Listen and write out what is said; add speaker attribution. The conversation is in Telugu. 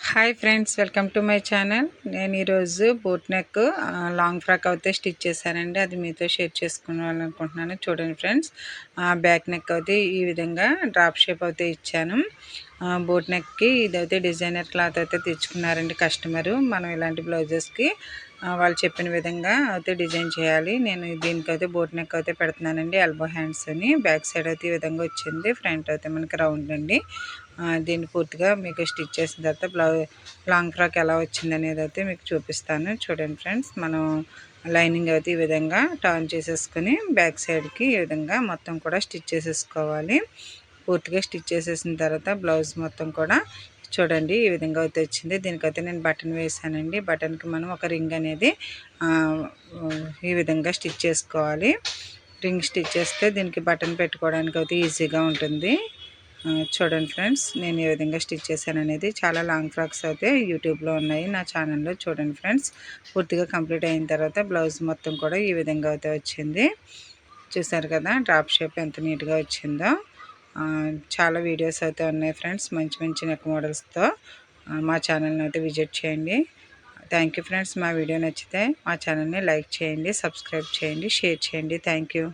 Speaker 1: Hi friends, welcome to my channel. నేను ఈరోజు బోట్ నెక్ లాంగ్ ఫ్రాక్ అయితే స్టిచ్ చేశానండి. అది మీతో షేర్ చేసుకోవాలనుకుంటున్నాను. చూడండి ఫ్రెండ్స్, బ్యాక్ నెక్ అయితే ఈ విధంగా డ్రాప్ షేప్ అయితే ఇచ్చాను. బోట్ నెక్కి ఇదైతే డిజైనర్ క్లాత్ అయితే తెచ్చుకున్నారండి కస్టమరు. మనం ఇలాంటి బ్లౌజెస్కి వాళ్ళు చెప్పిన విధంగా అయితే డిజైన్ చేయాలి. నేను దీనికైతే బోట్ నెక్ అయితే పెడుతున్నానండి. ఎల్బో హ్యాండ్స్ అని బ్యాక్ సైడ్ అయితే ఈ విధంగా వచ్చింది. ఫ్రంట్ అయితే మనకి రౌండ్ అండి. దీన్ని పూర్తిగా మీకు స్టిచ్ చేసిన తర్వాత లాంగ్ ఫ్రాక్ ఎలా వచ్చింది అనేది అయితే మీకు చూపిస్తాను. చూడండి ఫ్రెండ్స్, మనం లైనింగ్ అయితే ఈ విధంగా టర్న్ చేసేసుకొని బ్యాక్ సైడ్కి ఈ విధంగా మొత్తం కూడా స్టిచ్ చేసేసుకోవాలి. పూర్తిగా స్టిచ్ చేసేసిన తర్వాత బ్లౌజ్ మొత్తం కూడా చూడండి ఈ విధంగా అయితే వచ్చింది. దీనికైతే నేను బటన్ వేసానండి. బటన్కి మనం ఒక రింగ్ అనేది ఈ విధంగా స్టిచ్ చేసుకోవాలి. రింగ్ స్టిచ్ చేస్తే దీనికి బటన్ పెట్టుకోవడానికి అయితే ఈజీగా ఉంటుంది. చూడండి ఫ్రెండ్స్, నేను ఈ విధంగా స్టిచ్ చేశాను అనేది. చాలా లాంగ్ ఫ్రాక్స్ అయితే యూట్యూబ్లో ఉన్నాయి, నా ఛానల్లో చూడండి ఫ్రెండ్స్. పూర్తిగా కంప్లీట్ అయిన తర్వాత బ్లౌజ్ మొత్తం కూడా ఈ విధంగా అయితే వచ్చింది. చూసారు కదా డ్రాప్ షేప్ ఎంత నీట్గా వచ్చిందో. చాలా వీడియోస్ అయితే ఉన్నాయి ఫ్రెండ్స్, మంచి మంచి నెక్ మోడల్స్తో. మా ఛానల్ని అయితే విజిట్ చేయండి. Thank you friends. మా వీడియో నచ్చితే మా ఛానల్ని లైక్ చేయండి, సబ్స్క్రైబ్ చేయండి, షేర్ చేయండి. Thank you.